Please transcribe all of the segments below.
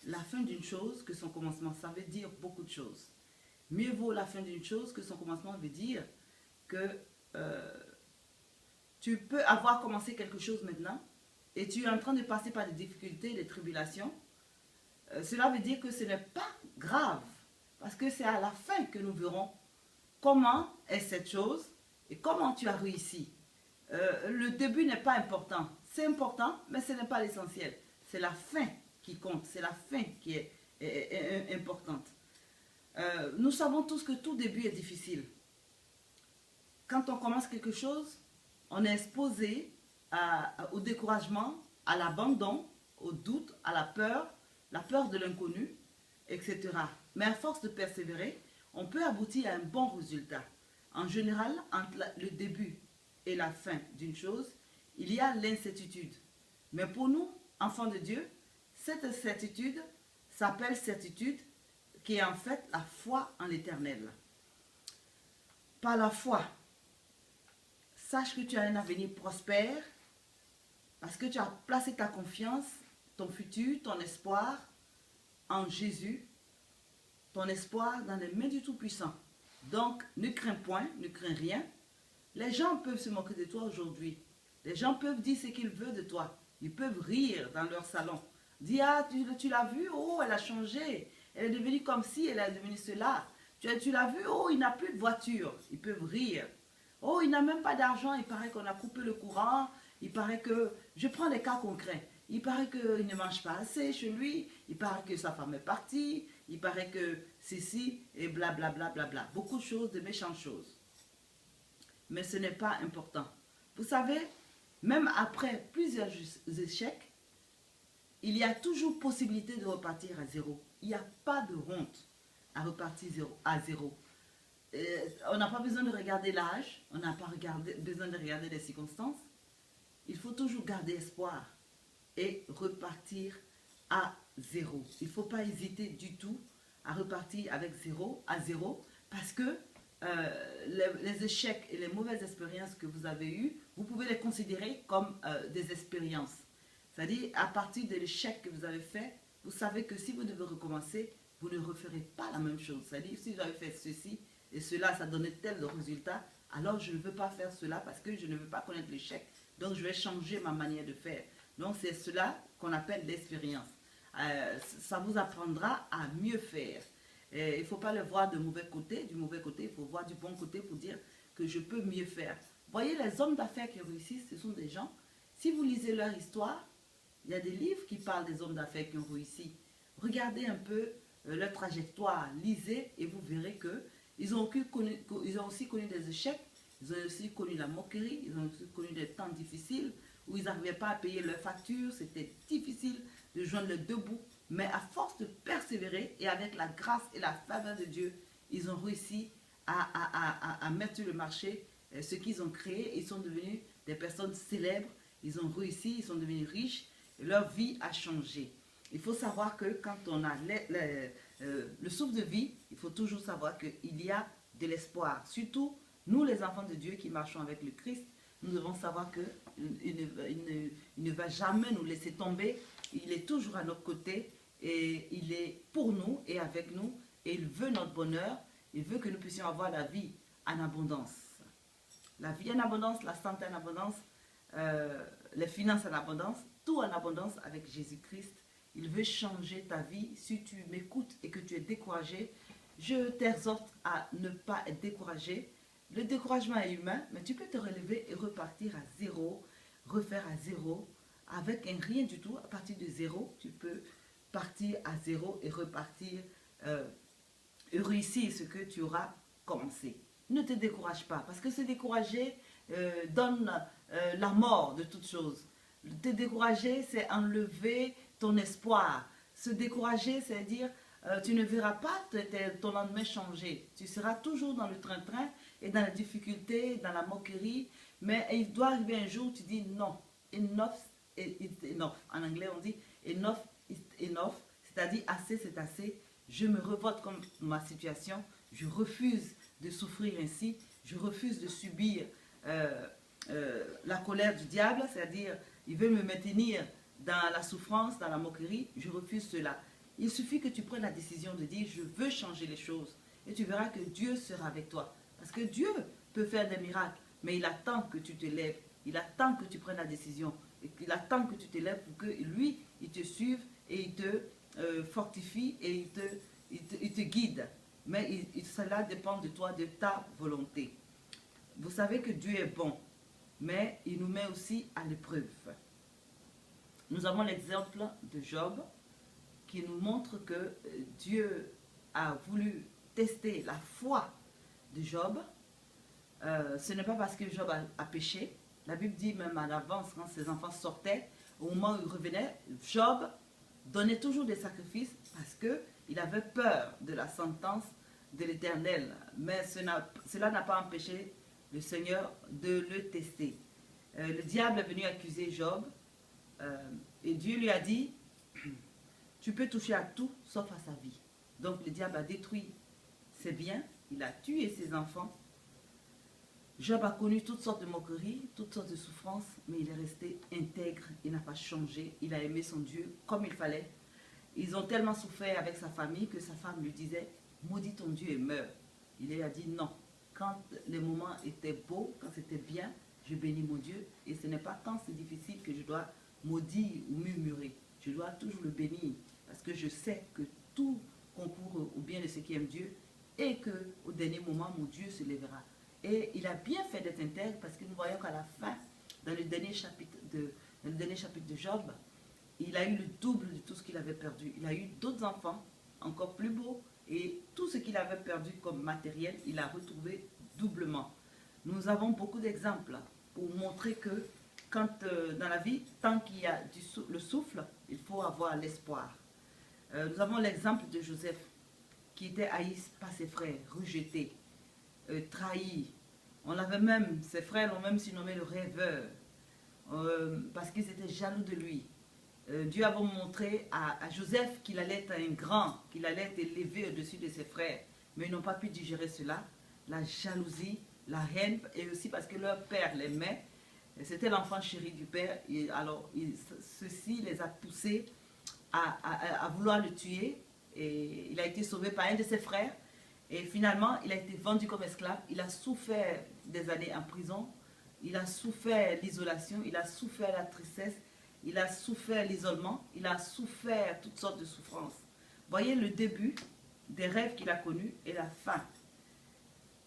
la fin d'une chose que son commencement. Ça veut dire beaucoup de choses. Mieux vaut la fin d'une chose que son commencement veut dire que euh, tu peux avoir commencé quelque chose maintenant et tu es en train de passer par des difficultés, des tribulations. Cela veut dire que ce n'est pas grave parce que c'est à la fin que nous verrons comment est cette chose et comment tu as réussi. Le début n'est pas important. C'est important, mais ce n'est pas l'essentiel. C'est la fin qui compte. C'est la fin qui est importante. Nous savons tous que tout début est difficile. Quand on commence quelque chose, on est exposé au découragement, à l'abandon, au doute, à la peur de l'inconnu, etc. Mais à force de persévérer, on peut aboutir à un bon résultat. En général, entre le début et la fin d'une chose, il y a l'incertitude. Mais pour nous, enfants de Dieu, cette certitude s'appelle certitude qui est en fait la foi en l'Éternel. Par la foi, sache que tu as un avenir prospère parce que tu as placé ta confiance, ton futur, ton espoir en Jésus, ton espoir dans les mains du Tout-Puissant. Donc, ne crains point, ne crains rien. Les gens peuvent se moquer de toi aujourd'hui. Les gens peuvent dire ce qu'ils veulent de toi. Ils peuvent rire dans leur salon. Dire, ah, tu l'as vu, oh, elle a changé. Elle est devenue comme ci, elle est devenue cela. Tu l'as vu, oh, il n'a plus de voiture. Ils peuvent rire. Oh, il n'a même pas d'argent, il paraît qu'on a coupé le courant. Il paraît que, je prends des cas concrets. Il paraît qu'il ne mange pas assez chez lui. Il paraît que sa femme est partie. Il paraît que ceci et blablabla. Bla, bla, bla. Beaucoup de choses, de méchantes choses. Mais ce n'est pas important. Vous savez, même après plusieurs échecs, il y a toujours possibilité de repartir à zéro. Il n'y a pas de honte à repartir à zéro. On n'a pas besoin de regarder l'âge, on n'a pas besoin de regarder les circonstances. Il faut toujours garder espoir et repartir à zéro. Il ne faut pas hésiter du tout à repartir avec à zéro, parce que les échecs et les mauvaises expériences que vous avez eues, vous pouvez les considérer comme des expériences. C'est-à-dire, à partir de l'échec que vous avez fait, vous savez que si vous devez recommencer, vous ne referez pas la même chose. C'est-à-dire, si j'avais fait ceci et cela, ça donnait tel résultat, alors je ne veux pas faire cela parce que je ne veux pas connaître l'échec. Donc, je vais changer ma manière de faire. Donc, c'est cela qu'on appelle l'expérience. Ça vous apprendra à mieux faire. Et il ne faut pas le voir du mauvais côté, il faut voir du bon côté pour dire que je peux mieux faire. Voyez, les hommes d'affaires qui réussissent, ce sont des gens, si vous lisez leur histoire, il y a des livres qui parlent des hommes d'affaires qui ont réussi. Regardez un peu leur trajectoire, lisez et vous verrez qu'ils ont aussi connu des échecs, ils ont aussi connu la moquerie, ils ont aussi connu des temps difficiles où ils n'arrivaient pas à payer leurs factures, c'était difficile de joindre les deux bouts. Mais à force de persévérer et avec la grâce et la faveur de Dieu, ils ont réussi à mettre sur le marché ce qu'ils ont créé. Ils sont devenus des personnes célèbres, ils ont réussi, ils sont devenus riches, et leur vie a changé. Il faut savoir que quand on a le souffle de vie, il faut toujours savoir qu'il y a de l'espoir. Surtout, nous les enfants de Dieu qui marchons avec le Christ, nous devons savoir qu'il ne va jamais nous laisser tomber. Il est toujours à notre côté et il est pour nous et avec nous et il veut notre bonheur. Il veut que nous puissions avoir la vie en abondance. La vie en abondance, la santé en abondance, les finances en abondance, tout en abondance avec Jésus-Christ. Il veut changer ta vie. Si tu m'écoutes et que tu es découragé, je t'exhorte à ne pas être découragé. Le découragement est humain, mais tu peux te relever et repartir à zéro, refaire à zéro, avec un rien du tout. À partir de zéro, tu peux partir à zéro et repartir et réussir ce que tu auras commencé. Ne te décourage pas, parce que se décourager donne la mort de toute chose. Te décourager, c'est enlever ton espoir. Se décourager, c'est dire tu ne verras pas ton lendemain changer. Tu seras toujours dans le train-train et dans la difficulté, dans la moquerie. Mais il doit arriver un jour où tu dis non, enough is enough. En anglais, on dit enough is enough. C'est-à-dire assez, c'est assez. Je me revote comme ma situation. Je refuse de souffrir ainsi. Je refuse de subir la colère du diable. C'est-à-dire, il veut me maintenir dans la souffrance, dans la moquerie. Je refuse cela. Il suffit que tu prennes la décision de dire, je veux changer les choses. Et tu verras que Dieu sera avec toi. Parce que Dieu peut faire des miracles, mais il attend que tu te lèves. Il attend que tu prennes la décision. Et il attend que tu te lèves pour que lui, il te suive et il te fortifie et il te guide. Mais cela dépend de toi, de ta volonté. Vous savez que Dieu est bon, mais il nous met aussi à l'épreuve. Nous avons l'exemple de Job qui nous montre que Dieu a voulu tester la foi de Job. Ce n'est pas parce que Job a péché. La Bible dit même à l'avance, quand ses enfants sortaient, au moment où ils revenaient, Job donnait toujours des sacrifices parce qu'il avait peur de la sentence de l'Éternel. Mais cela n'a pas empêché le Seigneur de le tester. Le diable est venu accuser Job et Dieu lui a dit, tu peux toucher à tout sauf à sa vie. Donc le diable a détruit ses biens, il a tué ses enfants. Job a connu toutes sortes de moqueries, toutes sortes de souffrances, mais il est resté intègre, il n'a pas changé, il a aimé son Dieu comme il fallait. Ils ont tellement souffert avec sa famille que sa femme lui disait, maudis ton Dieu et meurs. Il a dit non, quand les moments étaient beaux, quand c'était bien, je bénis mon Dieu, et ce n'est pas quand c'est difficile que je dois maudire ou murmurer, je dois toujours le bénir, parce que je sais que tout concourt au bien de ceux qui aiment Dieu, et qu'au dernier moment, mon Dieu se lèvera. Et il a bien fait d'être intègre parce que nous voyons qu'à la fin, dans le dernier chapitre de Job, il a eu le double de tout ce qu'il avait perdu. Il a eu d'autres enfants, encore plus beaux, et tout ce qu'il avait perdu comme matériel, il a retrouvé doublement. Nous avons beaucoup d'exemples pour montrer que quand, dans la vie, tant qu'il y a le souffle, il faut avoir l'espoir. Nous avons l'exemple de Joseph, qui était haï par ses frères, rejeté, trahi. Ses frères l'ont même surnommé le rêveur, parce qu'ils étaient jaloux de lui. Dieu avait montré à Joseph qu'il allait être un grand, qu'il allait être élevé au-dessus de ses frères. Mais ils n'ont pas pu digérer cela, la jalousie, la haine, et aussi parce que leur père l'aimait. C'était l'enfant chéri du père, et alors ceci les a poussés à vouloir le tuer. Et il a été sauvé par un de ses frères. Et finalement, il a été vendu comme esclave. Il a souffert des années en prison. Il a souffert l'isolation. Il a souffert la tristesse. Il a souffert l'isolement. Il a souffert toutes sortes de souffrances. Voyez le début des rêves qu'il a connus et la fin.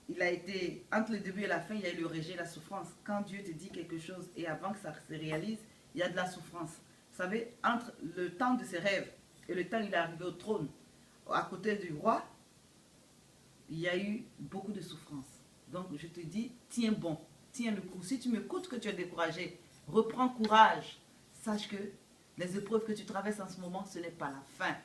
Il a été, entre le début et la fin, il y a eu le rejet, la souffrance. Quand Dieu te dit quelque chose et avant que ça se réalise, il y a de la souffrance. Vous savez, entre le temps de ses rêves et le temps où il est arrivé au trône, à côté du roi, il y a eu beaucoup de souffrance. Donc je te dis, tiens bon, tiens le coup. Si tu m'écoutes que tu es découragé, reprends courage. Sache que les épreuves que tu traverses en ce moment, ce n'est pas la fin.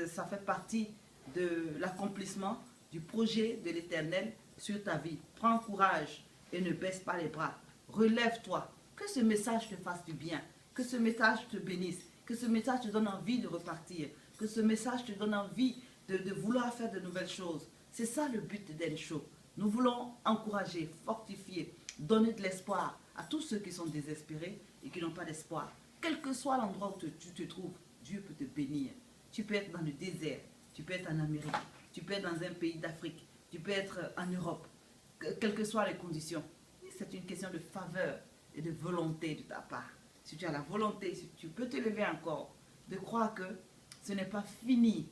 Ça fait partie de l'accomplissement du projet de l'Éternel sur ta vie. Prends courage et ne baisse pas les bras. Relève-toi. Que ce message te fasse du bien. Que ce message te bénisse. Que ce message te donne envie de repartir. Que ce message te donne envie de vouloir faire de nouvelles choses. C'est ça le but d'El Show. Nous voulons encourager, fortifier, donner de l'espoir à tous ceux qui sont désespérés et qui n'ont pas d'espoir. Quel que soit l'endroit où tu te trouves, Dieu peut te bénir. Tu peux être dans le désert, tu peux être en Amérique, tu peux être dans un pays d'Afrique, tu peux être en Europe, quelles que soient les conditions. C'est une question de faveur et de volonté de ta part. Si tu as la volonté, si tu peux te lever encore, de croire que ce n'est pas fini.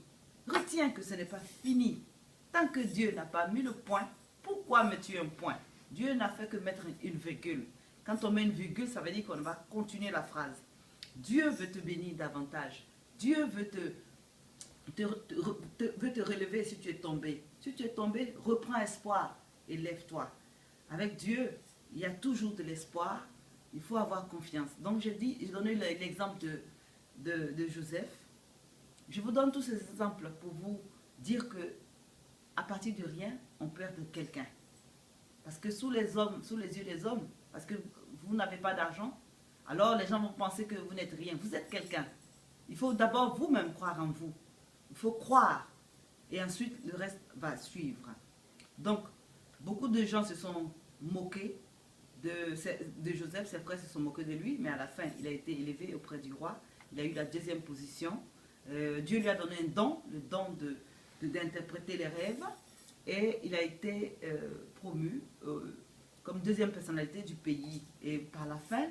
Retiens que ce n'est pas fini. Tant que Dieu n'a pas mis le point, pourquoi mets-tu un point? Dieu n'a fait que mettre une virgule. Quand on met une virgule, ça veut dire qu'on va continuer la phrase. Dieu veut te bénir davantage. Dieu veut te relever si tu es tombé. Si tu es tombé, reprends espoir et lève-toi. Avec Dieu, il y a toujours de l'espoir. Il faut avoir confiance. Donc j'ai donné l'exemple de Joseph. Je vous donne tous ces exemples pour vous dire que à partir de rien, on perd quelqu'un. Parce que sous les yeux des hommes, parce que vous n'avez pas d'argent, alors les gens vont penser que vous n'êtes rien. Vous êtes quelqu'un. Il faut d'abord vous-même croire en vous. Il faut croire. Et ensuite, le reste va suivre. Donc, beaucoup de gens se sont moqués de Joseph. Ses frères se sont moqués de lui. Mais à la fin, il a été élevé auprès du roi. Il a eu la deuxième position. Dieu lui a donné un don, le don d'interpréter les rêves. Et il a été promu comme deuxième personnalité du pays. Et par la fin,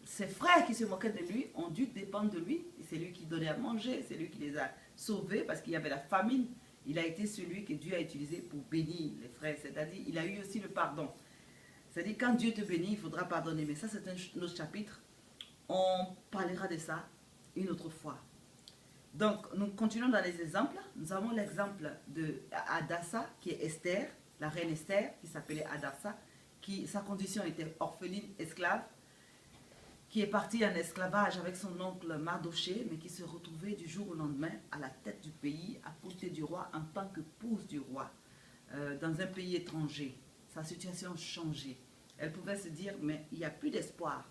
ses frères qui se moquaient de lui ont dû dépendre de lui. C'est lui qui donnait à manger, c'est lui qui les a sauvés parce qu'il y avait la famine. Il a été celui que Dieu a utilisé pour bénir les frères. C'est-à-dire, il a eu aussi le pardon. C'est-à-dire, quand Dieu te bénit, il faudra pardonner. Mais ça, c'est un autre chapitre. On parlera de ça une autre fois. Donc, nous continuons dans les exemples. Nous avons l'exemple de Hadassa, qui est Esther, la reine Esther, qui s'appelait Hadassa, qui sa condition était orpheline, esclave, qui est partie en esclavage avec son oncle Mardoché, mais qui se retrouvait du jour au lendemain à la tête du pays, à côté du roi, en tant qu'épouse du roi, dans un pays étranger. Sa situation changeait. Elle pouvait se dire, mais il n'y a plus d'espoir.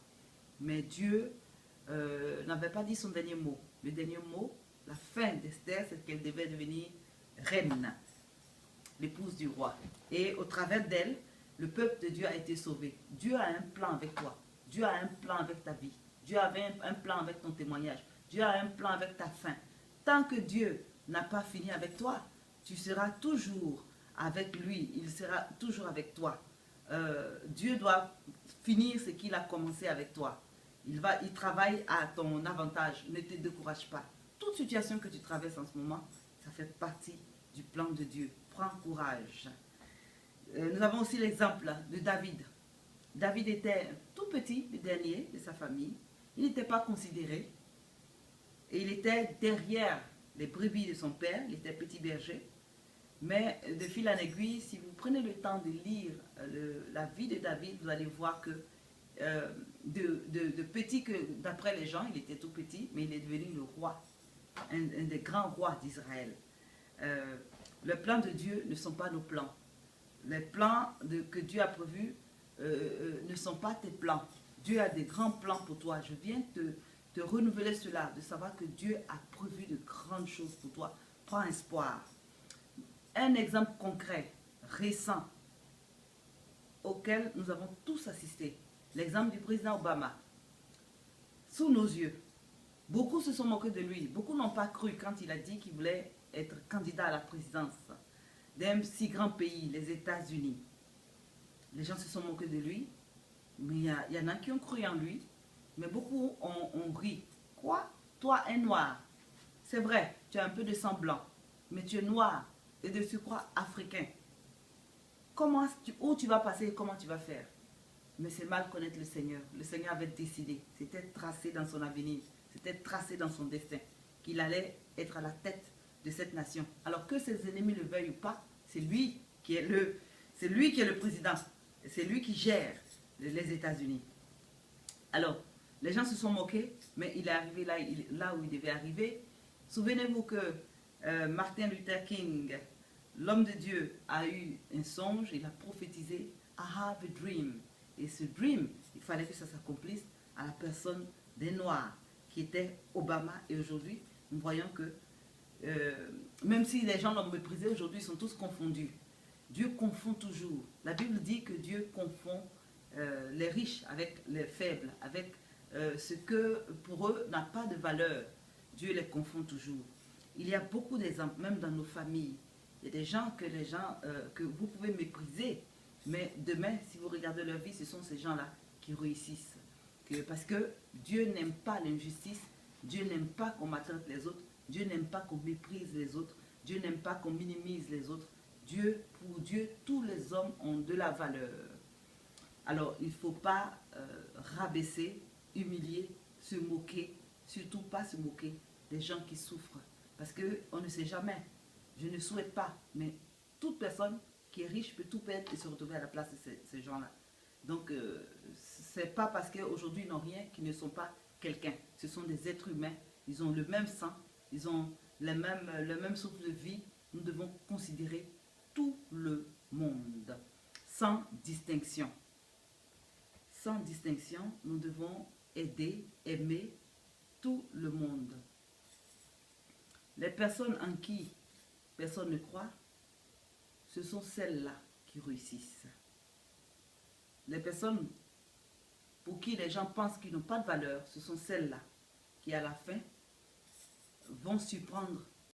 Mais Dieu n'avait pas dit son dernier mot. Le dernier mot, la fin d'Esther, c'est qu'elle devait devenir reine, l'épouse du roi. Et au travers d'elle, le peuple de Dieu a été sauvé. Dieu a un plan avec toi. Dieu a un plan avec ta vie. Dieu avait un plan avec ton témoignage. Dieu a un plan avec ta fin. Tant que Dieu n'a pas fini avec toi, tu seras toujours avec lui. Il sera toujours avec toi. Dieu doit finir ce qu'il a commencé avec toi. Il travaille à ton avantage. Ne te décourage pas. Toute situation que tu traverses en ce moment, ça fait partie du plan de Dieu. Prends courage. Nous avons aussi l'exemple de David. David était tout petit, le dernier de sa famille. Il n'était pas considéré. Et il était derrière les brebis de son père. Il était petit berger. Mais de fil en aiguille, si vous prenez le temps de lire la vie de David, vous allez voir que de petit que, d'après les gens, il était tout petit, mais il est devenu le roi, un des grands rois d'Israël. Les plans de Dieu ne sont pas nos plans. Les plans que Dieu a prévus ne sont pas tes plans. Dieu a des grands plans pour toi. Je viens te renouveler cela, de savoir que Dieu a prévu de grandes choses pour toi. Prends espoir. Un exemple concret, récent, auquel nous avons tous assisté. L'exemple du président Obama. Sous nos yeux, beaucoup se sont moqués de lui. Beaucoup n'ont pas cru quand il a dit qu'il voulait être candidat à la présidence d'un si grand pays, les États-Unis. Les gens se sont moqués de lui, mais il y en a qui ont cru en lui, mais beaucoup ont ri. Quoi? Toi, un noir. C'est vrai, tu as un peu de sang blanc, mais tu es noir et de surcroît africain. Où tu vas passer et comment tu vas faire? Mais c'est mal connaître le Seigneur. Le Seigneur avait décidé, c'était tracé dans son avenir, c'était tracé dans son destin, qu'il allait être à la tête de cette nation. Alors que ses ennemis le veuillent ou pas, c'est lui qui est le président. C'est lui qui gère les États-Unis. Alors, les gens se sont moqués, mais il est arrivé là où il devait arriver. Souvenez-vous que Martin Luther King, l'homme de Dieu, a eu un songe, il a prophétisé « I have a dream ». Et ce dream, il fallait que ça s'accomplisse à la personne des Noirs, qui était Obama. Et aujourd'hui, nous voyons que, même si les gens l'ont méprisé, aujourd'hui, ils sont tous confondus. Dieu confond toujours. La Bible dit que Dieu confond les riches avec les faibles, avec ce que pour eux n'a pas de valeur. Dieu les confond toujours. Il y a beaucoup d'exemples, même dans nos familles. Il y a des gens que vous pouvez mépriser, mais demain, si vous regardez leur vie, ce sont ces gens-là qui réussissent. Parce que Dieu n'aime pas l'injustice, Dieu n'aime pas qu'on maltraite les autres, Dieu n'aime pas qu'on méprise les autres, Dieu n'aime pas qu'on minimise les autres. Pour Dieu, tous les hommes ont de la valeur. Alors, il ne faut pas rabaisser, humilier, se moquer, surtout pas se moquer des gens qui souffrent. Parce qu'on ne sait jamais. Je ne souhaite pas, mais toute personne qui est riche peut tout perdre et se retrouver à la place de ces gens-là. Donc, ce n'est pas parce qu'aujourd'hui ils n'ont rien qu'ils ne sont pas quelqu'un. Ce sont des êtres humains, ils ont le même sang, ils ont le même souffle de vie. Nous devons considérer tout le monde, sans distinction. Sans distinction, nous devons aider, aimer tout le monde. Les personnes en qui personne ne croit, ce sont celles-là qui réussissent. Les personnes pour qui les gens pensent qu'ils n'ont pas de valeur, ce sont celles-là qui, à la fin, vont surprendre